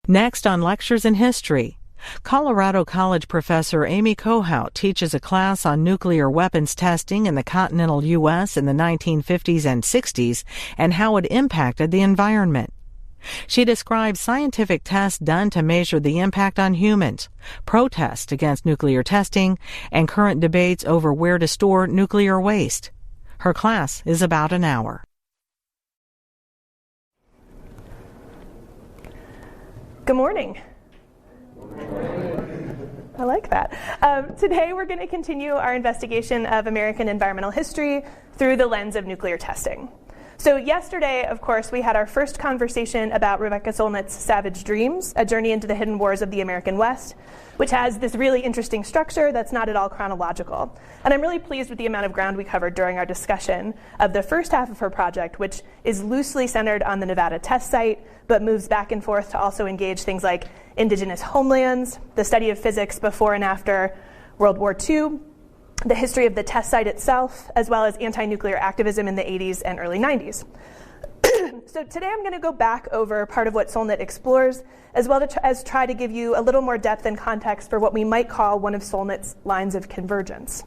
Next on Lectures in History, Colorado College professor Amy Kohout teaches a class on nuclear weapons testing in the continental U.S. in the 1950s and 60s and how it impacted the environment. She describes scientific tests done to measure the impact on humans, protests against nuclear testing, and current debates over where to store nuclear waste. Her class is about an hour. Good morning. I like that. Today we're going to continue our investigation of American environmental history through the lens of nuclear testing. So yesterday, of course, we had our first conversation about Rebecca Solnit's Savage Dreams, A Journey into the Hidden Wars of the American West, which has this really interesting structure that's not at all chronological. And I'm really pleased with the amount of ground we covered during our discussion of the first half of her project, which is loosely centered on the Nevada test site, but moves back and forth to also engage things like indigenous homelands, the study of physics before and after World War II, the history of the test site itself, as well as anti-nuclear activism in the 80s and early 90s. So today I'm going to go back over part of what Solnit explores, as well as try to give you a little more depth and context for what we might call one of Solnit's lines of convergence.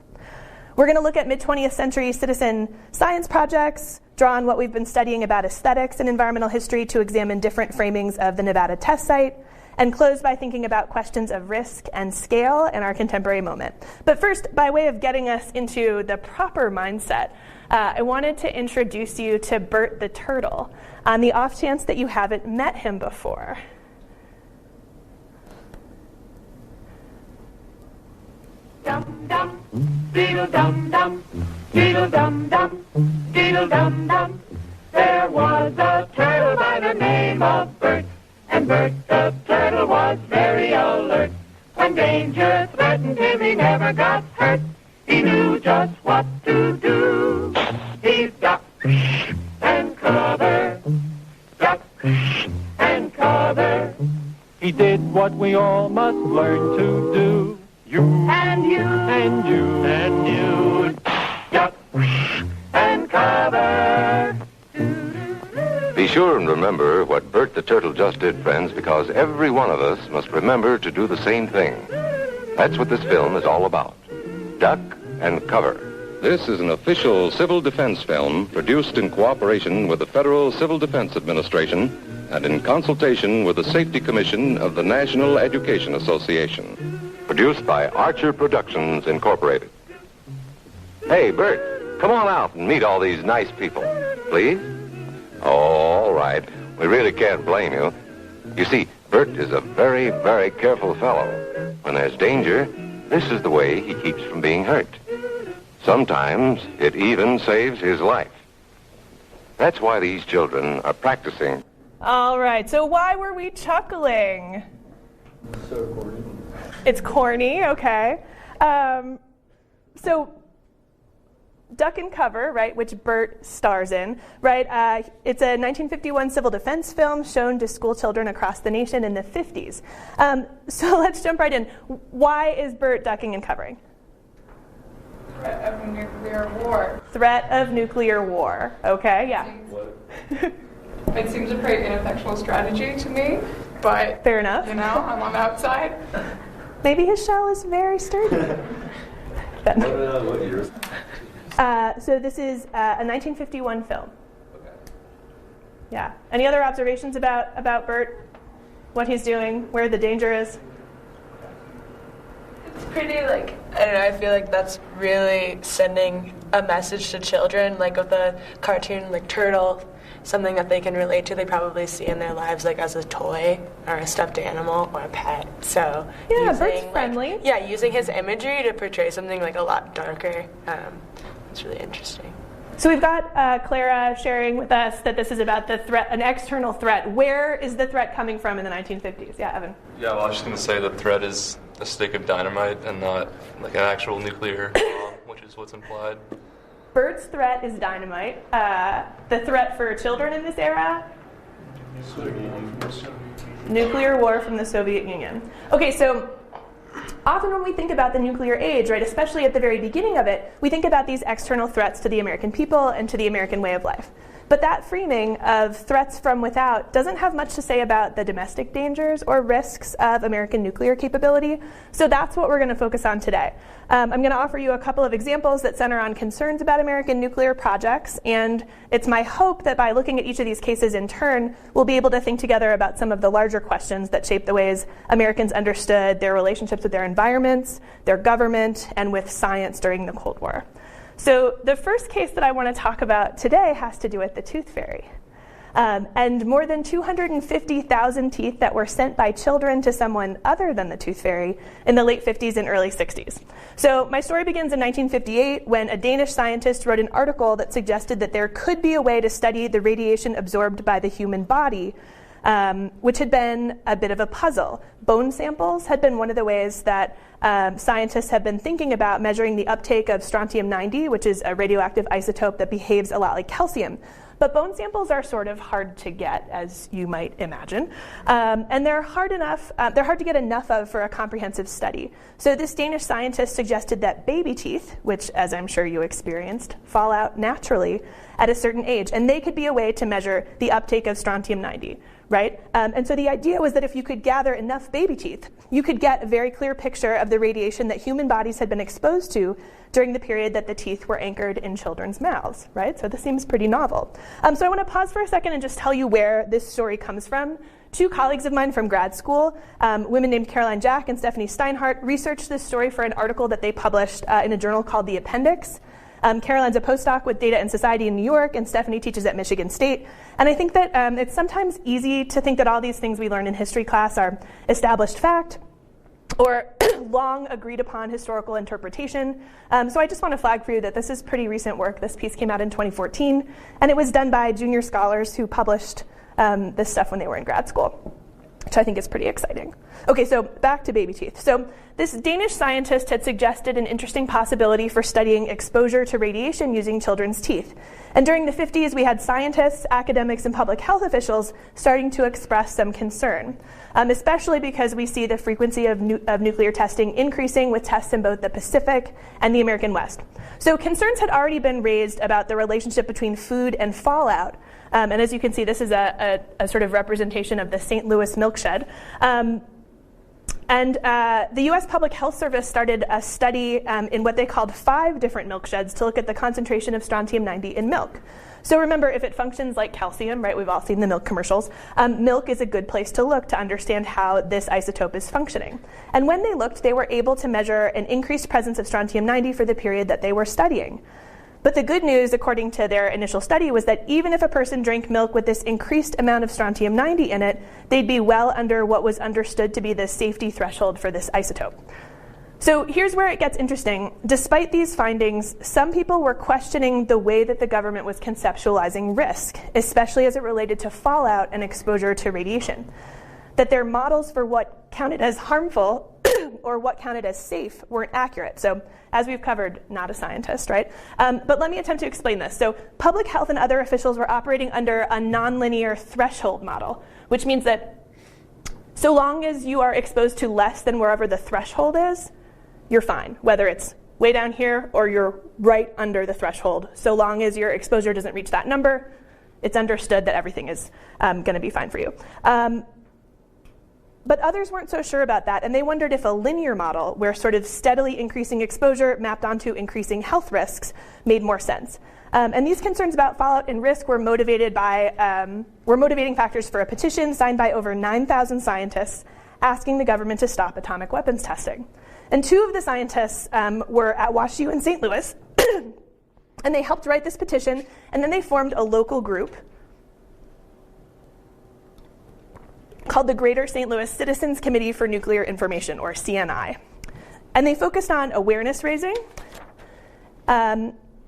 We're going to look at mid-20th century citizen science projects, draw on what we've been studying about aesthetics and environmental history to examine different framings of the Nevada test site, and close by thinking about questions of risk and scale in our contemporary moment. But first, by way of getting us into the proper mindset, I wanted to introduce you to Bert the Turtle, on the off chance that you haven't met him before. Dum-dum, deedle-dum-dum, deedle-dum-dum, deedle-dum-dum. There was a turtle by the name of Bert, and Bert the turtle was very alert. When danger threatened him, he never got hurt. He knew just what to do. He ducked and covered, ducked and covered. He did what we all must learn to do. You and you and you and you, duck and cover. Be sure and remember what Bert the Turtle just did, friends, because every one of us must remember to do the same thing. That's what this film is all about. Duck and cover. This is an official civil defense film produced in cooperation with the Federal Civil Defense Administration and in consultation with the Safety Commission of the National Education Association. Produced by Archer Productions, Incorporated. Hey, Bert, come on out and meet all these nice people, please. Oh, all right. We really can't blame you. You see, Bert is a very, very careful fellow. When there's danger, this is the way he keeps from being hurt. Sometimes it even saves his life. That's why these children are practicing. All right, so why were we chuckling? So corny. It's corny, okay. So Duck and Cover, right, which Bert stars in, right? It's a 1951 civil defense film shown to school children across the nation in the 50s. So let's jump right in. Why is Bert ducking and covering? Threat of nuclear war. Threat of nuclear war. Okay, yeah. It seems a pretty ineffectual strategy to me, but fair enough. You know, I'm on the outside. Maybe his shell is very sturdy. What year? So this is a 1951 film. Okay. Yeah. Any other observations about Bert? What he's doing? Where the danger is? It's pretty, I don't know, I feel like that's really sending a message to children, like with a cartoon like Turtle, something that they can relate to, they probably see in their lives as a toy or a stuffed animal or a pet. So yeah, Bert's friendly. Yeah, using his imagery to portray something a lot darker. It's really interesting. So we've got Clara sharing with us that this is about the threat, an external threat. Where is the threat coming from in the 1950s? Yeah, Evan. Yeah, well, I was just going to say the threat is a stick of dynamite and not an actual nuclear bomb, which is what's implied. Bert's threat is dynamite. The threat for children in this era? Nuclear war from the Soviet Union. Okay, so often when we think about the nuclear age, right, especially at the very beginning of it, we think about these external threats to the American people and to the American way of life. But that framing of threats from without doesn't have much to say about the domestic dangers or risks of American nuclear capability. So that's what we're going to focus on today. I'm going to offer you a couple of examples that center on concerns about American nuclear projects, and it's my hope that by looking at each of these cases in turn, we'll be able to think together about some of the larger questions that shape the ways Americans understood their relationships with their environments, their government, and with science during the Cold War. So the first case that I want to talk about today has to do with the tooth fairy. And more than 250,000 teeth that were sent by children to someone other than the tooth fairy in the late 50s and early 60s. So my story begins in 1958 when a Danish scientist wrote an article that suggested that there could be a way to study the radiation absorbed by the human body, which had been a bit of a puzzle. Bone samples had been one of the ways that scientists have been thinking about measuring the uptake of strontium-90, which is a radioactive isotope that behaves a lot like calcium. But bone samples are sort of hard to get, as you might imagine. And they're hard to get enough of for a comprehensive study. So this Danish scientist suggested that baby teeth, which, as I'm sure you experienced, fall out naturally at a certain age, and they could be a way to measure the uptake of strontium-90, right? And so the idea was that if you could gather enough baby teeth, you could get a very clear picture of the radiation that human bodies had been exposed to during the period that the teeth were anchored in children's mouths, right? So this seems pretty novel. So I want to pause for a second and just tell you where this story comes from. Two colleagues of mine from grad school, women named Caroline Jack and Stephanie Steinhardt, researched this story for an article that they published in a journal called The Appendix. Caroline's a postdoc with Data and Society in New York, and Stephanie teaches at Michigan State. And I think that it's sometimes easy to think that all these things we learn in history class are established fact or long agreed upon historical interpretation. So I just want to flag for you that this is pretty recent work. This piece came out in 2014, and it was done by junior scholars who published this stuff when they were in grad school, which I think is pretty exciting. Okay, so back to baby teeth. So this Danish scientist had suggested an interesting possibility for studying exposure to radiation using children's teeth. And during the 50s, we had scientists, academics, and public health officials starting to express some concern, especially because we see the frequency of nuclear testing increasing with tests in both the Pacific and the American West. So concerns had already been raised about the relationship between food and fallout. And as you can see, this is a sort of representation of the St. Louis milk shed. And the U.S. Public Health Service started a study in what they called 5 different milk sheds to look at the concentration of strontium-90 in milk. So remember, if it functions like calcium, right, we've all seen the milk commercials, milk is a good place to look to understand how this isotope is functioning. And when they looked, they were able to measure an increased presence of strontium-90 for the period that they were studying. But the good news, according to their initial study, was that even if a person drank milk with this increased amount of strontium-90 in it, they'd be well under what was understood to be the safety threshold for this isotope. So here's where it gets interesting. Despite these findings, some people were questioning the way that the government was conceptualizing risk, especially as it related to fallout and exposure to radiation. That their models for what counted as harmful or what counted as safe weren't accurate. So as we've covered, not a scientist, right? But let me attempt to explain this. So public health and other officials were operating under a nonlinear threshold model, which means that so long as you are exposed to less than wherever the threshold is, you're fine, whether it's way down here or you're right under the threshold. So long as your exposure doesn't reach that number, it's understood that everything is going to be fine for you. But others weren't so sure about that, and they wondered if a linear model, where sort of steadily increasing exposure mapped onto increasing health risks, made more sense. And these concerns about fallout and risk were motivating factors for a petition signed by over 9,000 scientists asking the government to stop atomic weapons testing. And 2 of the scientists were at WashU in St. Louis, and they helped write this petition, and then they formed a local group called the Greater St. Louis Citizens Committee for Nuclear Information, or CNI. And they focused on awareness raising,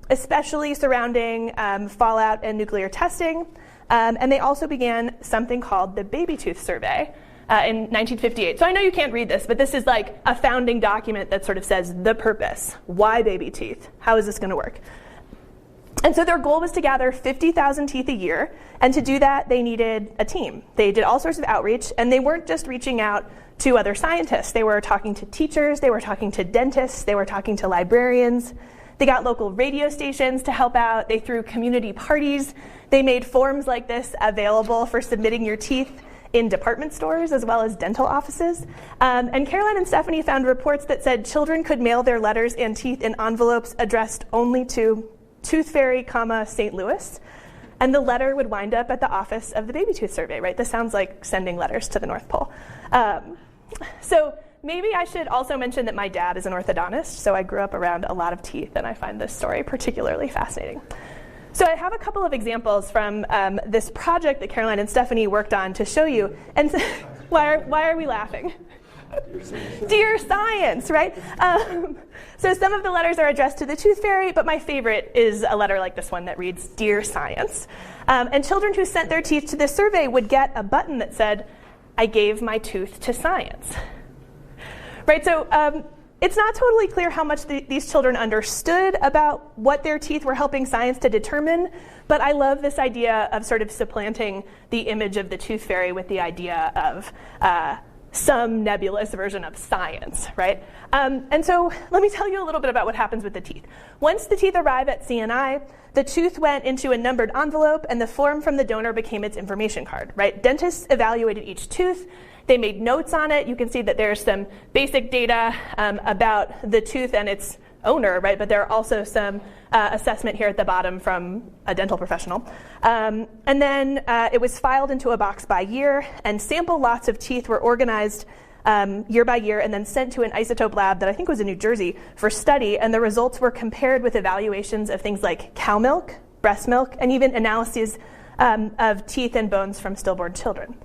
especially surrounding fallout and nuclear testing. And they also began something called the Baby Tooth Survey in 1958. So I know you can't read this, but this is like a founding document that sort of says the purpose. Why baby teeth? How is this going to work? And so their goal was to gather 50,000 teeth a year, and to do that, they needed a team. They did all sorts of outreach, and they weren't just reaching out to other scientists. They were talking to teachers, they were talking to dentists, they were talking to librarians, They got local radio stations to help out. They threw community parties. They made forms like this available for submitting your teeth in department stores as well as dental offices. And Caroline and Stephanie found reports that said children could mail their letters and teeth in envelopes addressed only to Tooth Fairy, St. Louis. And the letter would wind up at the office of the Baby Tooth Survey, right? This sounds like sending letters to the North Pole. So maybe I should also mention that my dad is an orthodontist, so I grew up around a lot of teeth, and I find this story particularly fascinating. So I have a couple of examples from this project that Caroline and Stephanie worked on to show you. And why are we laughing? Dear Science, right? So some of the letters are addressed to the Tooth Fairy, but my favorite is a letter like this one that reads, Dear Science. And children who sent their teeth to this survey would get a button that said, I gave my tooth to science. Right, so it's not totally clear how much these children understood about what their teeth were helping science to determine, but I love this idea of sort of supplanting the image of the Tooth Fairy with the idea of some nebulous version of science, right? And so let me tell you a little bit about what happens with the teeth. Once the teeth arrive at CNI, the tooth went into a numbered envelope, and the form from the donor became its information card, right? Dentists evaluated each tooth. They made notes on it. You can see that there's some basic data about the tooth and its owner, right? But there are also some assessment here at the bottom from a dental professional. And then it was filed into a box by year, and sample lots of teeth were organized year by year and then sent to an isotope lab that I think was in New Jersey for study, and the results were compared with evaluations of things like cow milk, breast milk, and even analyses of teeth and bones from stillborn children.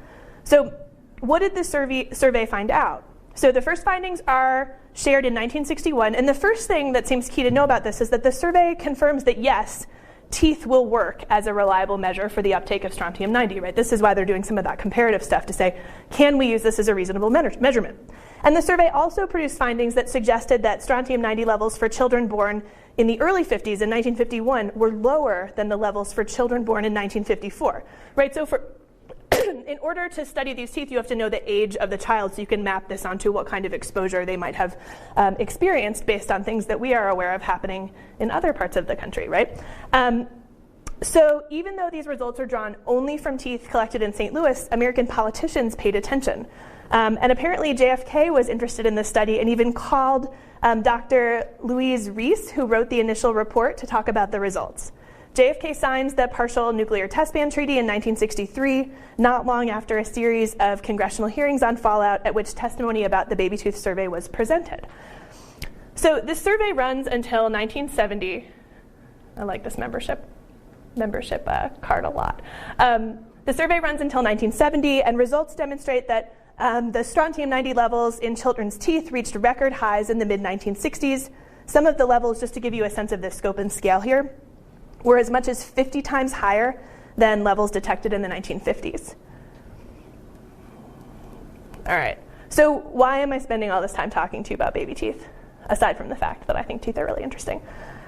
So what did the survey find out? So the first findings are shared in 1961, and the first thing that seems key to know about this is that the survey confirms that yes, teeth will work as a reliable measure for the uptake of strontium-90, right? This is why they're doing some of that comparative stuff to say, can we use this as a reasonable measurement? And the survey also produced findings that suggested that strontium-90 levels for children born in the early 50s in 1951 were lower than the levels for children born in 1954, right? So in order to study these teeth, you have to know the age of the child, so you can map this onto what kind of exposure they might have experienced based on things that we are aware of happening in other parts of the country, right? So even though these results are drawn only from teeth collected in St. Louis, American politicians paid attention. And apparently JFK was interested in this study and even called Dr. Louise Reese, who wrote the initial report, to talk about the results. JFK signs the Partial Nuclear Test Ban Treaty in 1963, not long after a series of congressional hearings on fallout at which testimony about the Baby Tooth Survey was presented. So this survey runs until 1970. I like this membership card a lot. The survey runs until 1970, and results demonstrate that the strontium-90 levels in children's teeth reached record highs in the mid-1960s. Some of the levels, just to give you a sense of the scope and scale here, were as much as 50 times higher than levels detected in the 1950s. All right, so why am I spending all this time talking to you about baby teeth, aside from the fact that I think teeth are really interesting?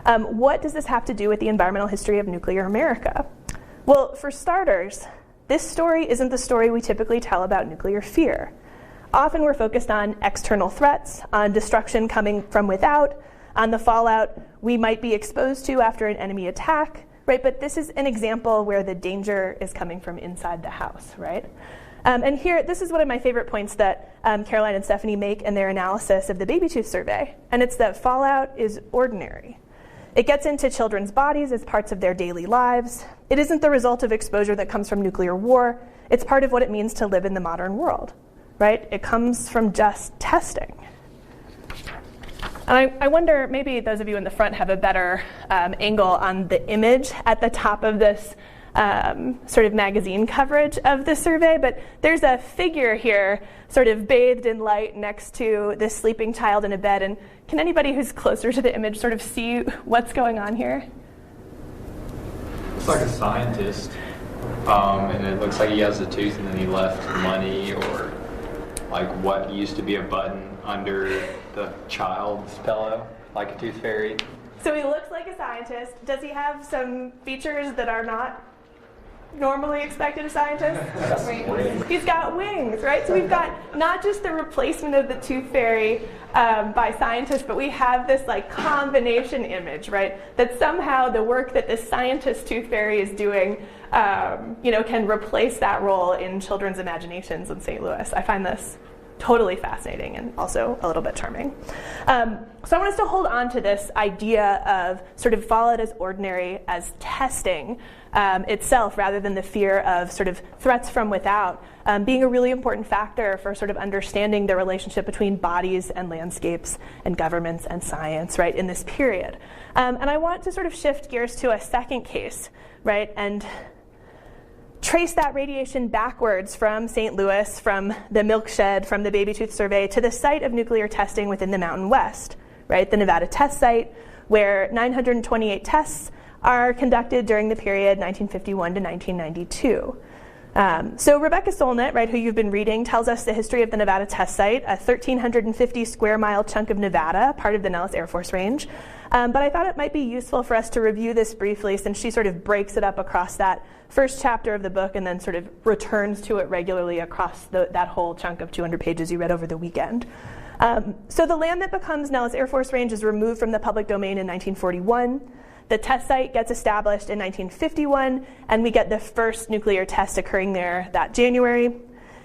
What does this have to do with the environmental history of nuclear America? Well, for starters, this story isn't the story we typically tell about nuclear fear. Often we're focused on external threats, on destruction coming from without, on the fallout we might be exposed to after an enemy attack, right? But this is an example where the danger is coming from inside the house, right? And here, this is one of my favorite points that Caroline and Stephanie make in their analysis of the Baby Tooth Survey, and it's that fallout is ordinary. It gets into children's bodies as parts of their daily lives. It isn't the result of exposure that comes from nuclear war. It's part of what it means to live in the modern world, right? It comes from just testing. And I wonder, maybe those of you in the front have a better angle on the image at the top of this sort of magazine coverage of the survey, but there's a figure here sort of bathed in light next to this sleeping child in a bed. And can anybody who's closer to the image sort of see what's going on here? Looks like a scientist, and it looks like he has a tooth and then he left money or like what used to be a button under the child's pillow, like a tooth fairy. So he looks like a scientist. Does he have some features that are not normally expected a scientist? He's got wings, right? So we've got not just the replacement of the tooth fairy by scientists, but we have this like combination image, right? That somehow the work that this scientist tooth fairy is doing, can replace that role in children's imaginations in St. Louis. I find this totally fascinating and also a little bit charming. So I want us to hold on to this idea of sort of followed as ordinary as testing itself, rather than the fear of sort of threats from without, being a really important factor for sort of understanding the relationship between bodies and landscapes and governments and science, right, in this period. And I want to sort of shift gears to a second case, right, and trace that radiation backwards from St. Louis, from the milk shed, from the baby tooth survey, to the site of nuclear testing within the Mountain West, right? The Nevada test site, where 928 tests are conducted during the period 1951 to 1992. So Rebecca Solnit, right, who you've been reading, tells us the history of the Nevada test site, a 1,350 square mile chunk of Nevada, part of the Nellis Air Force Range. But I thought it might be useful for us to review this briefly, since she sort of breaks it up across that first chapter of the book and then sort of returns to it regularly across that whole chunk of 200 pages you read over the weekend. So the land that becomes Nellis Air Force Range is removed from the public domain in 1941. The test site gets established in 1951, and we get the first nuclear test occurring there that January.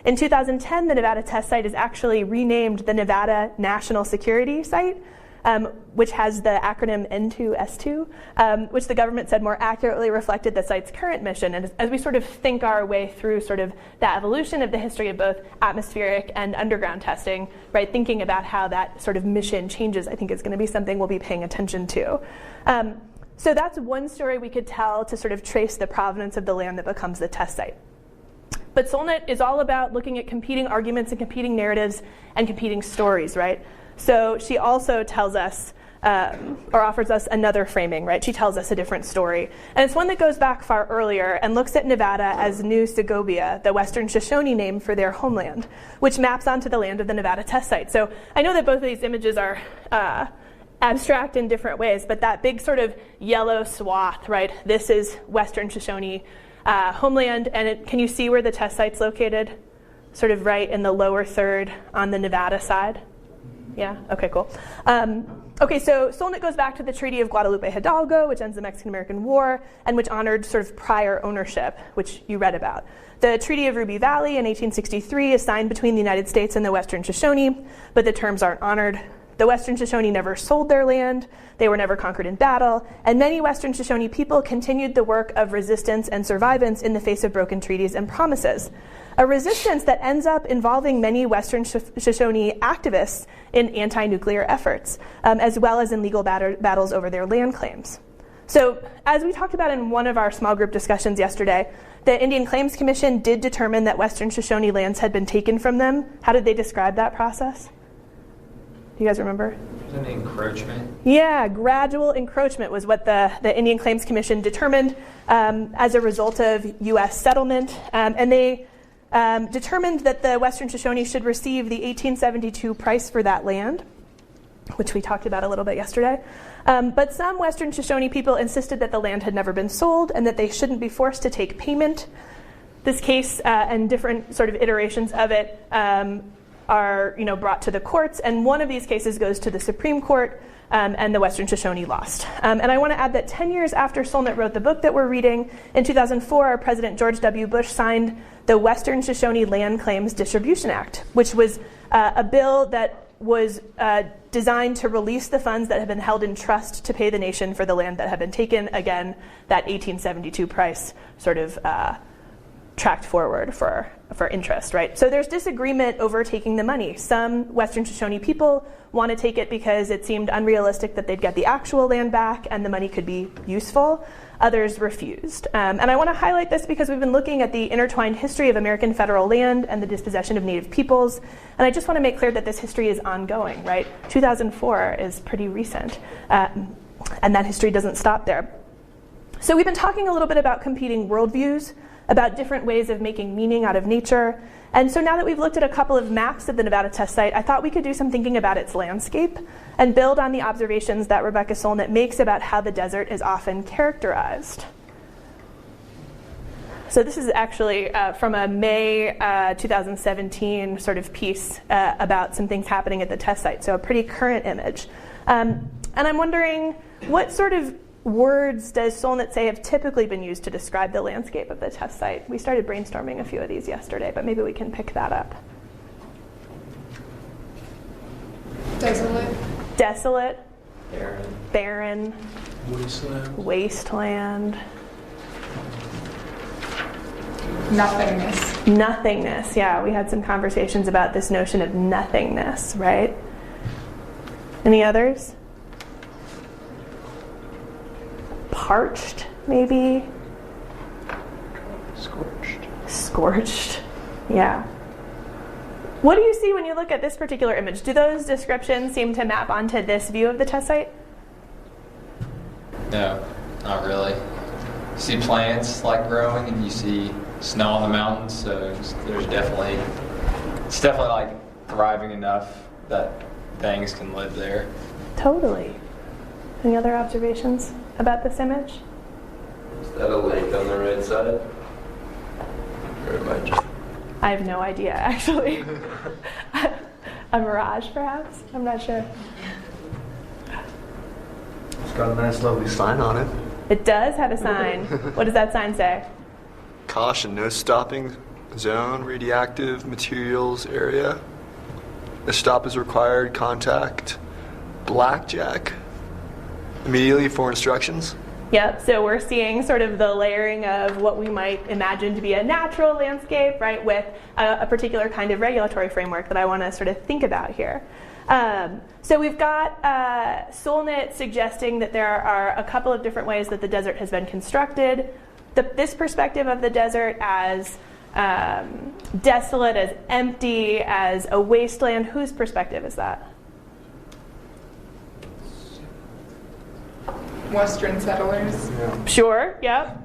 In 2010, the Nevada test site is actually renamed the Nevada National Security Site, which has the acronym N2S2, which the government said more accurately reflected the site's current mission. And as we sort of think our way through sort of the evolution of the history of both atmospheric and underground testing, right, thinking about how that sort of mission changes, I think is going to be something we'll be paying attention to. So that's one story we could tell to sort of trace the provenance of the land that becomes the test site. But Solnit is all about looking at competing arguments and competing narratives and competing stories, right? So she also tells us, or offers us another framing, right? She tells us a different story. And it's one that goes back far earlier and looks at Nevada as New Segovia, the Western Shoshone name for their homeland, which maps onto the land of the Nevada test site. So I know that both of these images are abstract in different ways, but that big sort of yellow swath, right? This is Western Shoshone homeland, and can you see where the test site's located? Sort of right in the lower third on the Nevada side. Yeah? Okay, cool. Okay, so Solnit goes back to the Treaty of Guadalupe Hidalgo, which ends the Mexican-American War, and which honored sort of prior ownership, which you read about. The Treaty of Ruby Valley in 1863 is signed between the United States and the Western Shoshone, but the terms aren't honored. The Western Shoshone never sold their land, they were never conquered in battle, and many Western Shoshone people continued the work of resistance and survivance in the face of broken treaties and promises. A resistance that ends up involving many Western Shoshone activists in anti-nuclear efforts, as well as in legal battles over their land claims. So, as we talked about in one of our small group discussions yesterday, the Indian Claims Commission did determine that Western Shoshone lands had been taken from them. How did they describe that process? Do you guys remember? An encroachment? Yeah, gradual encroachment was what the Indian Claims Commission determined as a result of U.S. settlement. And they determined that the Western Shoshone should receive the 1872 price for that land, which we talked about a little bit yesterday. But some Western Shoshone people insisted that the land had never been sold and that they shouldn't be forced to take payment. This case and different sort of iterations of it are brought to the courts, and one of these cases goes to the Supreme Court, and the Western Shoshone lost. And I want to add that 10 years after Solnit wrote the book that we're reading, in 2004, President George W. Bush signed the Western Shoshone Land Claims Distribution Act, which was a bill that was designed to release the funds that had been held in trust to pay the nation for the land that had been taken. Again, that 1872 price sort of tracked forward for interest, right? So there's disagreement over taking the money. Some Western Shoshone people want to take it because it seemed unrealistic that they'd get the actual land back and the money could be useful. Others refused. And I want to highlight this because we've been looking at the intertwined history of American federal land and the dispossession of Native peoples. And I just want to make clear that this history is ongoing, right? 2004 is pretty recent. And that history doesn't stop there. So we've been talking a little bit about competing worldviews, about different ways of making meaning out of nature. And so now that we've looked at a couple of maps of the Nevada test site, I thought we could do some thinking about its landscape and build on the observations that Rebecca Solnit makes about how the desert is often characterized. So this is actually from a May 2017 sort of piece about some things happening at the test site, so a pretty current image. And I'm wondering, what sort of words does Solnit say have typically been used to describe the landscape of the test site? We started brainstorming a few of these yesterday, but maybe we can pick that up. Desolate. Desolate. Barren. Barren. Wasteland. Wasteland. Nothingness. Nothingness. Yeah, we had some conversations about this notion of nothingness, right? Any others? Parched, maybe? Scorched. Scorched. Yeah. What do you see when you look at this particular image? Do those descriptions seem to map onto this view of the test site? No, not really. You see plants like growing, and you see snow on the mountains. So it's definitely like thriving enough that things can live there. Totally. Any other observations about this image? Is that a lake on the right side? Or am I just... I have no idea, actually. A mirage, perhaps? I'm not sure. It's got a nice, lovely sign on it. It does have a sign. What does that sign say? Caution, no stopping zone, radioactive materials area. A stop is required, contact Blackjack immediately for instructions. Yep, so we're seeing sort of the layering of what we might imagine to be a natural landscape, right, with a particular kind of regulatory framework that I want to sort of think about here. So we've got Solnit suggesting that there are a couple of different ways that the desert has been constructed. This perspective of the desert as desolate, as empty, as a wasteland, whose perspective is that? Western settlers. Yeah. Sure, yep.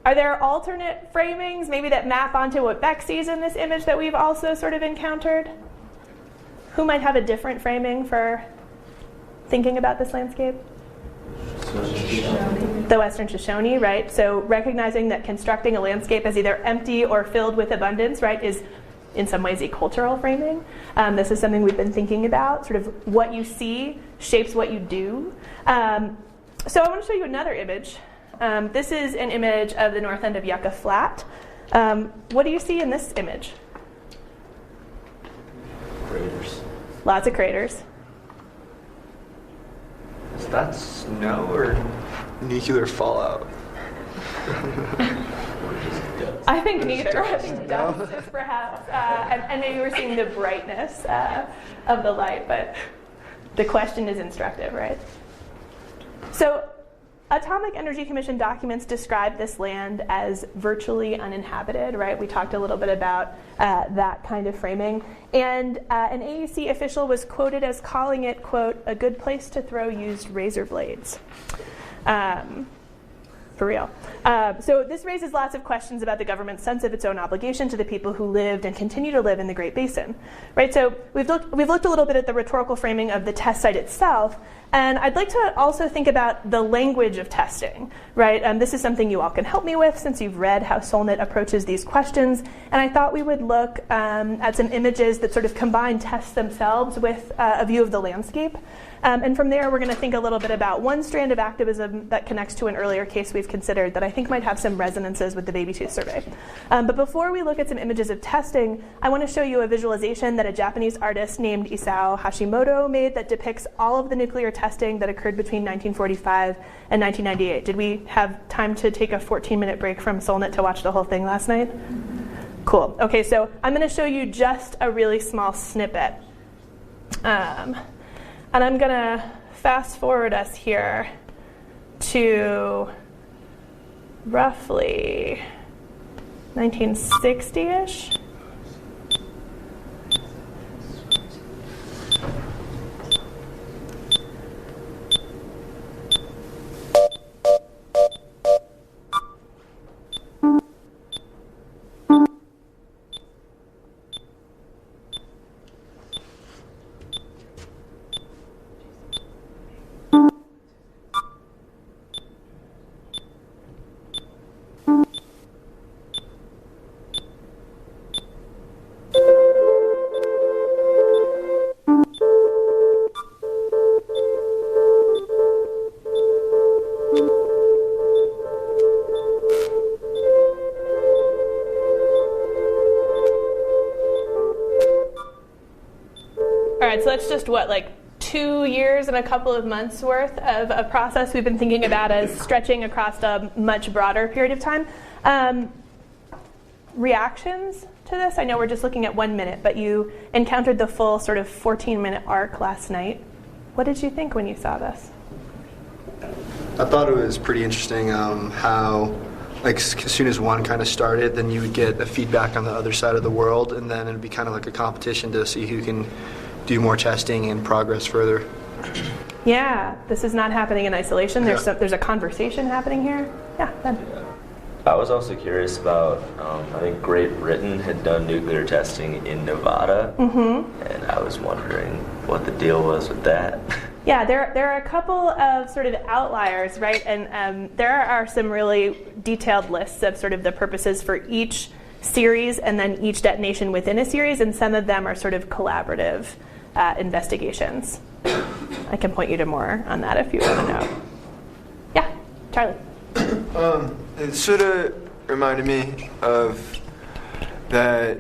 Are there alternate framings maybe that map onto what Beck sees in this image that we've also sort of encountered? Who might have a different framing for thinking about this landscape? The Western Shoshone, right? So recognizing that constructing a landscape as either empty or filled with abundance, right, is in some ways a cultural framing. This is something we've been thinking about, sort of what you see shapes what you do. So I want to show you another image. This is an image of the north end of Yucca Flat. What do you see in this image? Craters. Lots of craters. Is that snow or nuclear fallout? I think neither. I think dust is perhaps, and maybe we're seeing the brightness of the light, but the question is instructive, right? So, Atomic Energy Commission documents describe this land as virtually uninhabited, right? We talked a little bit about that kind of framing. And an AEC official was quoted as calling it, quote, a good place to throw used razor blades. For real. So this raises lots of questions about the government's sense of its own obligation to the people who lived and continue to live in the Great Basin, right? So we've looked a little bit at the rhetorical framing of the test site itself, and I'd like to also think about the language of testing, right? This is something you all can help me with since you've read how Solnit approaches these questions, and I thought we would look at some images that sort of combine tests themselves with a view of the landscape. And from there, we're going to think a little bit about one strand of activism that connects to an earlier case we've considered that I think might have some resonances with the baby tooth survey. But before we look at some images of testing, I want to show you a visualization that a Japanese artist named Isao Hashimoto made that depicts all of the nuclear testing that occurred between 1945 and 1998. Did we have time to take a 14-minute break from Solnit to watch the whole thing last night? Cool. Okay, so I'm going to show you just a really small snippet. And I'm going to fast forward us here to roughly 1960-ish. right, so that's just like 2 years and a couple of months worth of a process we've been thinking about as stretching across a much broader period of time. Reactions to this? I know we're just looking at 1 minute, but you encountered the full sort of 14-minute arc last night. What did you think when you saw this? I thought it was pretty interesting how, like, as soon as one kind of started, then you would get the feedback on the other side of the world, and then it'd be kind of like a competition to see who can do more testing and progress further. Yeah, this is not happening in isolation. There's a conversation happening here. Yeah, Ben. I was also curious about, I think Great Britain had done nuclear testing in Nevada, and I was wondering what the deal was with that. Yeah, there are a couple of sort of outliers, right? And there are some really detailed lists of sort of the purposes for each series and then each detonation within a series, and some of them are sort of collaborative investigations. I can point you to more on that if you want to know. Yeah, Charlie. It sort of reminded me of that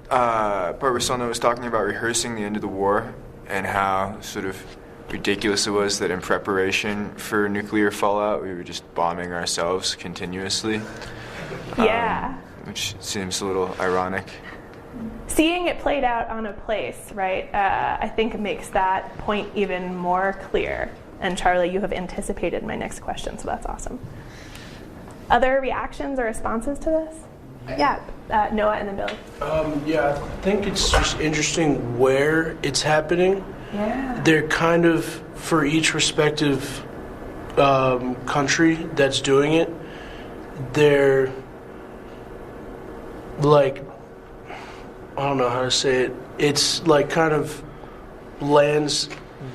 part where Solna was talking about rehearsing the end of the war and how sort of ridiculous it was that in preparation for nuclear fallout we were just bombing ourselves continuously. Yeah. Which seems a little ironic. Seeing it played out on a place, right, I think makes that point even more clear. And Charlie, you have anticipated my next question, so that's awesome. Other reactions or responses to this? Yeah, Noah and then Billy. Yeah, I think it's just interesting where it's happening. Yeah. They're kind of, for each respective country that's doing it, they're like, I don't know how to say it. It's like kind of lands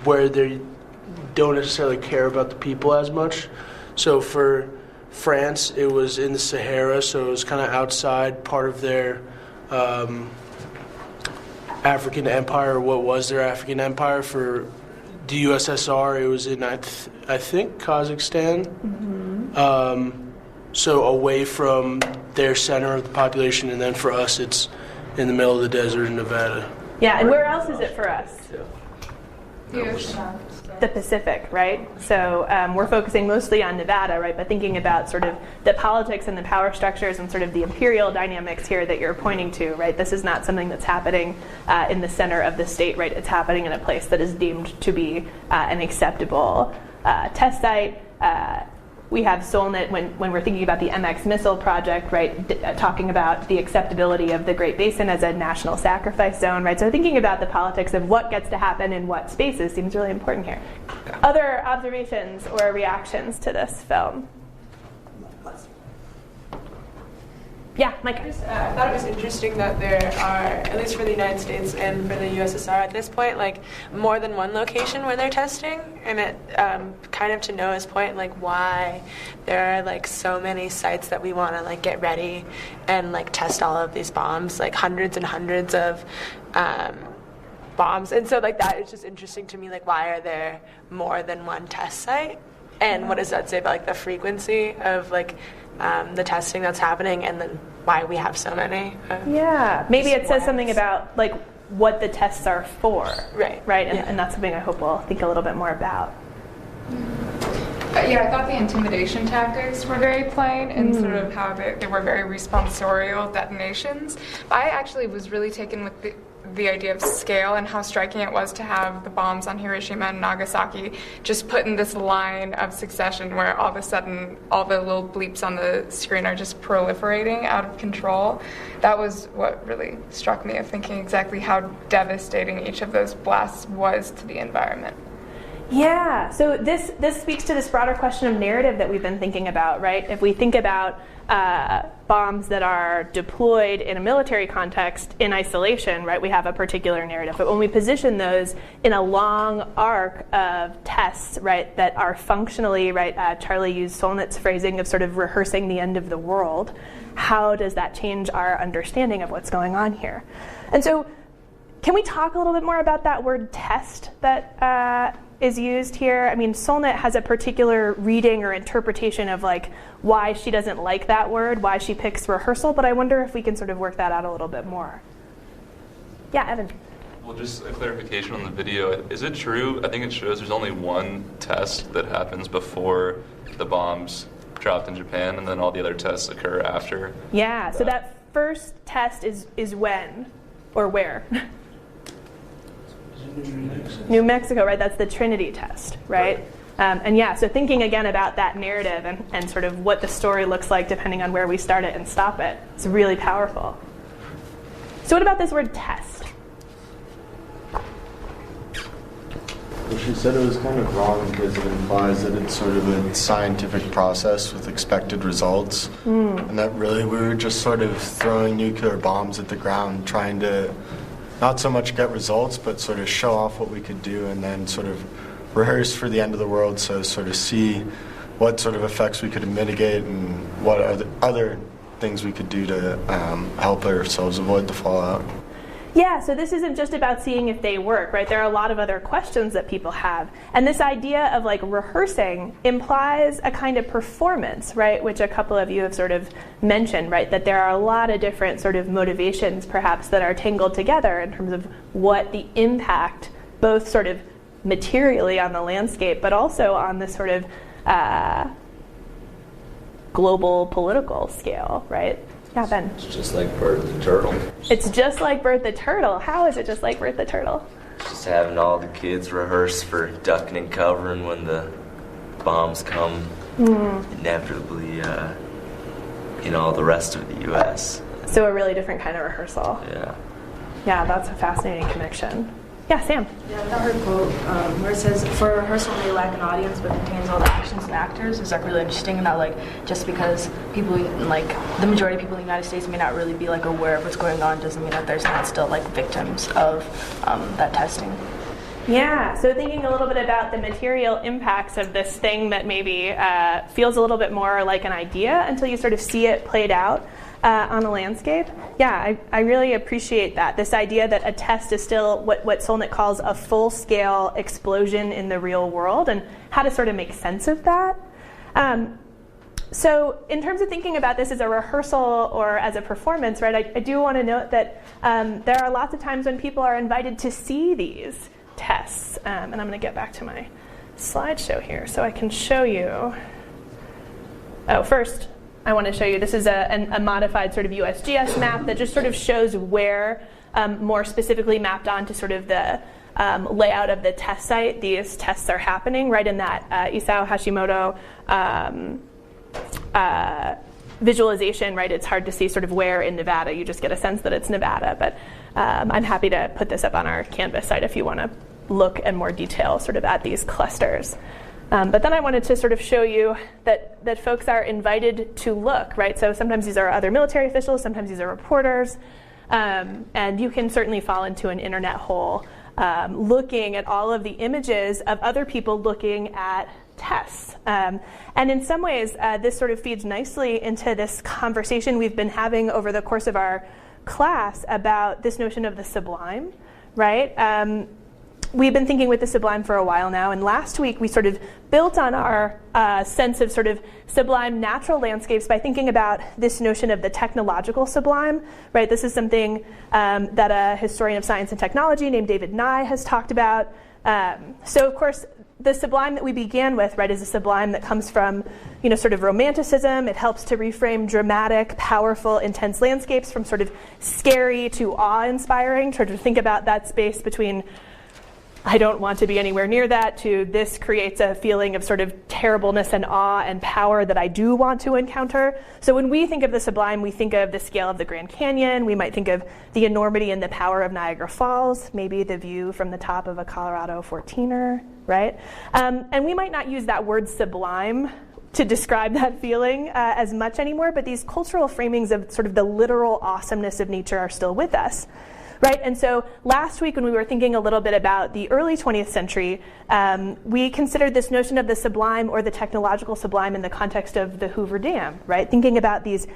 where they don't necessarily care about the people as much. So for France, it was in the Sahara, so it was kind of outside part of their African empire, or what was their African empire. For the USSR, it was in, I think, Kazakhstan. So away from their center of the population, and then for us, it's in the middle of the desert in Nevada. Yeah, and where else is it for us? Yeah. The Pacific, right? So we're focusing mostly on Nevada, right? But thinking about sort of the politics and the power structures and sort of the imperial dynamics here that you're pointing to, right? This is not something that's happening in the center of the state, right? It's happening in a place that is deemed to be an acceptable test site. We have Solnit, when we're thinking about the MX missile project, right, talking about the acceptability of the Great Basin as a national sacrifice zone, right? So thinking about the politics of what gets to happen in what spaces seems really important here. Other observations or reactions to this film? Yeah, Mike. I thought it was interesting that there are, at least for the United States and for the USSR at this point, like more than one location where they're testing, and it kind of to Noah's point, like why there are like so many sites that we want to like get ready and like test all of these bombs, like hundreds and hundreds of bombs, and so like that is just interesting to me. Like why are there more than one test site, and what does that say about like the frequency of like the testing that's happening, and then why we have so many. Yeah, maybe it says something about like what the tests are for. Right. Right, and that's something I hope we'll think a little bit more about. Yeah, I thought the intimidation tactics were very plain and sort of how they were very responsorial detonations. But I actually was really taken with the idea of scale and how striking it was to have the bombs on Hiroshima and Nagasaki just put in this line of succession where all of a sudden all the little bleeps on the screen are just proliferating out of control. That was what really struck me, of thinking exactly how devastating each of those blasts was to the environment. Yeah, so this speaks to this broader question of narrative that we've been thinking about, right? If we think about bombs that are deployed in a military context in isolation, right, we have a particular narrative. But when we position those in a long arc of tests, right, that are functionally, right, Charlie used Solnit's phrasing of sort of rehearsing the end of the world, how does that change our understanding of what's going on here? And so can we talk a little bit more about that word test that is used here? I mean, Solnit has a particular reading or interpretation of like why she doesn't like that word, why she picks rehearsal, but I wonder if we can sort of work that out a little bit more. Yeah, Evan. Well, just a clarification on the video. Is it true? I think it shows there's only one test that happens before the bombs dropped in Japan, and then all the other tests occur after. Yeah. So that first test is when or where? New Mexico, right? That's the Trinity test, right? And yeah, so thinking again about that narrative and sort of what the story looks like depending on where we start it and stop it, it's really powerful. So what about this word test? Well, she said it was kind of wrong because it implies that it's sort of a scientific process with expected results. And that really we were just sort of throwing nuclear bombs at the ground, trying to not so much get results, but sort of show off what we could do and then sort of rehearse for the end of the world, so sort of see what sort of effects we could mitigate and what other things we could do to help ourselves avoid the fallout. Yeah, so this isn't just about seeing if they work, right? There are a lot of other questions that people have. And this idea of like rehearsing implies a kind of performance, right? Which a couple of you have sort of mentioned, right? That there are a lot of different sort of motivations perhaps that are tangled together in terms of what the impact, both sort of materially on the landscape, but also on the sort of global political scale, right? Yeah, Ben. It's just like Bert the Turtle. It's just like Bert the Turtle. How is it just like Bert the Turtle? Just having all the kids rehearse for ducking and covering when the bombs come inevitably in all the rest of the U.S. So a really different kind of rehearsal. Yeah. Yeah, that's a fascinating connection. Yeah, Sam. Yeah, I heard a quote where it says, "For rehearsal may lack an audience, but contains all the actions and actors." Is that really interesting? And that like just because people like the majority of people in the United States may not really be like aware of what's going on doesn't mean that there's not still like victims of that testing. Yeah, so thinking a little bit about the material impacts of this thing that maybe feels a little bit more like an idea until you sort of see it played out on a landscape. Yeah, I really appreciate that. This idea that a test is still what Solnit calls a full-scale explosion in the real world, and how to sort of make sense of that. So in terms of thinking about this as a rehearsal or as a performance, right, I do want to note that there are lots of times when people are invited to see these tests. And I'm going to get back to my slideshow here so I can show you. Oh, first, I want to show you, this is a modified sort of USGS map that just sort of shows where, more specifically mapped onto sort of the layout of the test site, these tests are happening, right in that Isao Hashimoto visualization, right? It's hard to see sort of where in Nevada. You just get a sense that it's Nevada. But I'm happy to put this up on our Canvas site if you want to look in more detail sort of at these clusters. But then I wanted to sort of show you that folks are invited to look, right? So sometimes these are other military officials, sometimes these are reporters, and you can certainly fall into an internet hole looking at all of the images of other people looking at tests. And in some ways, this sort of feeds nicely into this conversation we've been having over the course of our class about this notion of the sublime, right? We've been thinking with the sublime for a while now, and last week we sort of built on our sense of sort of sublime natural landscapes by thinking about this notion of the technological sublime, right? This is something that a historian of science and technology named David Nye has talked about. So of course, the sublime that we began with, right, is a sublime that comes from, sort of romanticism. It helps to reframe dramatic, powerful, intense landscapes from sort of scary to awe-inspiring, try to think about that space between I don't want to be anywhere near that, to this creates a feeling of sort of terribleness and awe and power that I do want to encounter. So when we think of the sublime, we think of the scale of the Grand Canyon. We might think of the enormity and the power of Niagara Falls, maybe the view from the top of a Colorado 14er, right? And we might not use that word sublime to describe that feeling as much anymore, but these cultural framings of sort of the literal awesomeness of nature are still with us. Right, and so last week when we were thinking a little bit about the early 20th century, we considered this notion of the sublime or the technological sublime in the context of the Hoover Dam, right? Thinking about these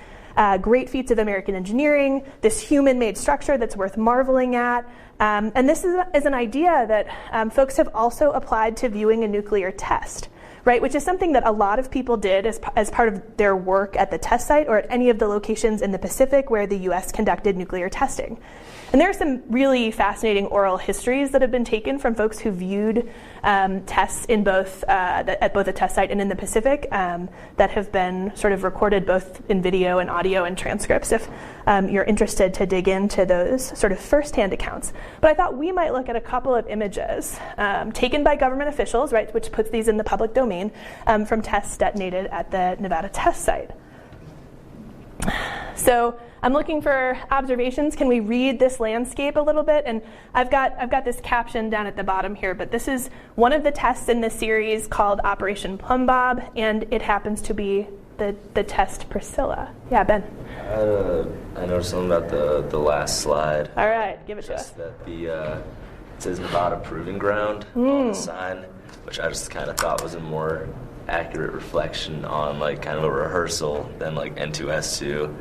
great feats of American engineering, this human-made structure that's worth marveling at. And this is an idea that folks have also applied to viewing a nuclear test, right? Which is something that a lot of people did as part of their work at the test site or at any of the locations in the Pacific where the U.S. conducted nuclear testing. And there are some really fascinating oral histories that have been taken from folks who viewed tests in both at both the test site and in the Pacific that have been sort of recorded both in video and audio and transcripts if you're interested to dig into those sort of firsthand accounts. But I thought we might look at a couple of images taken by government officials, right, which puts these in the public domain, from tests detonated at the Nevada test site. So I'm looking for observations. Can we read this landscape a little bit? And I've got this caption down at the bottom here, but this is one of the tests in the series called Operation Plumb Bob, and it happens to be the test Priscilla. Yeah, Ben. I noticed something about the last slide. All right, give it to us. That it says Nevada Proving Ground on the sign, which I just kind of thought was a more accurate reflection on like kind of a rehearsal than like N2S2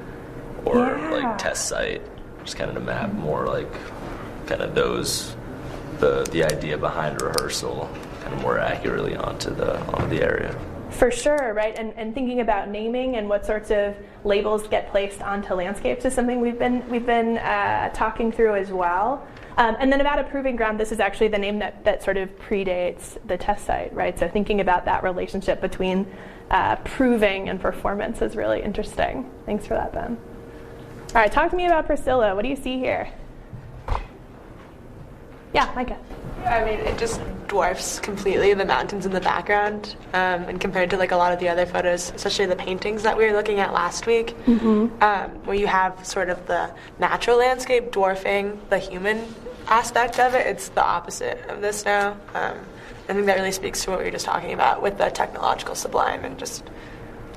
or like test site, just kind of to map more like kind of those the idea behind rehearsal kind of more accurately onto the area. For sure, right? And thinking about naming and what sorts of labels get placed onto landscapes is something we've been talking through as well. And the Nevada Proving Ground, this is actually the name that sort of predates the test site, right? So thinking about that relationship between proving and performance is really interesting. Thanks for that, Ben. All right, talk to me about Priscilla. What do you see here? Yeah, Micah. I mean, it just dwarfs completely the mountains in the background, and compared to like a lot of the other photos, especially the paintings that we were looking at last week, where you have sort of the natural landscape dwarfing the human aspect of it. It's the opposite of this now. I think that really speaks to what we were just talking about with the technological sublime and just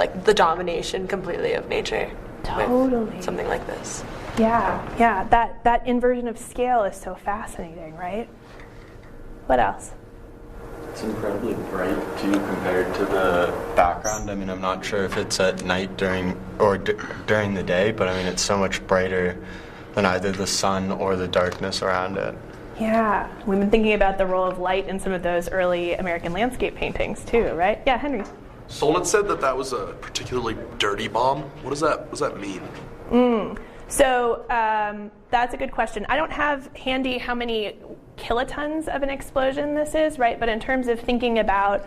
like the domination completely of nature. Totally. With something like this. Yeah. That inversion of scale is so fascinating, right? What else? It's incredibly bright too compared to the background. I mean, I'm not sure if it's at night during the day, but I mean, it's so much brighter than either the sun or the darkness around it. Yeah, we've been thinking about the role of light in some of those early American landscape paintings too, right? Yeah, Henry. Solnit said that was a particularly dirty bomb. What does that mean? So that's a good question. I don't have handy how many kilotons of an explosion this is, right? But in terms of thinking about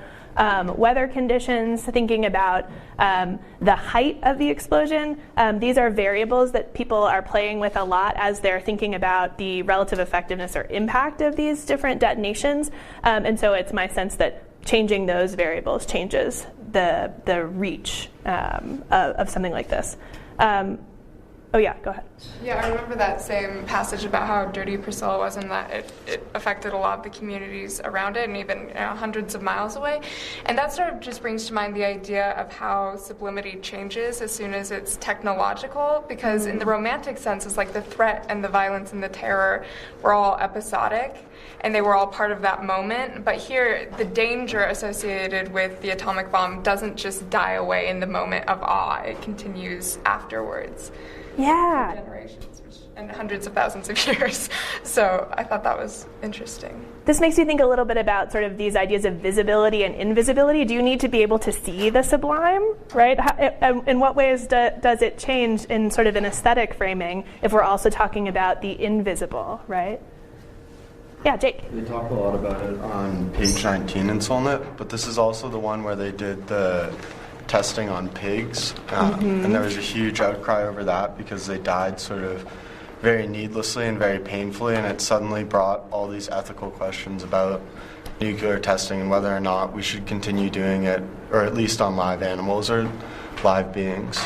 weather conditions, thinking about the height of the explosion, these are variables that people are playing with a lot as they're thinking about the relative effectiveness or impact of these different detonations. And so it's my sense that changing those variables changes the reach of something like this. Oh yeah, go ahead. Yeah, I remember that same passage about how dirty Priscilla was and that it affected a lot of the communities around it and even hundreds of miles away. And that sort of just brings to mind the idea of how sublimity changes as soon as it's technological, because in the romantic sense, it's like the threat and the violence and the terror were all episodic and they were all part of that moment. But here, the danger associated with the atomic bomb doesn't just die away in the moment of awe, it continues afterwards. Yeah. Generations and hundreds of thousands of years. So I thought that was interesting. This makes me think a little bit about sort of these ideas of visibility and invisibility. Do you need to be able to see the sublime, right? In what ways does it change in sort of an aesthetic framing if we're also talking about the invisible, right? Yeah, Jake. They talk a lot about it on page 19 in Solnit, but this is also the one where they did the testing on pigs, and there was a huge outcry over that because they died sort of very needlessly and very painfully, and it suddenly brought all these ethical questions about nuclear testing and whether or not we should continue doing it, or at least on live animals or live beings.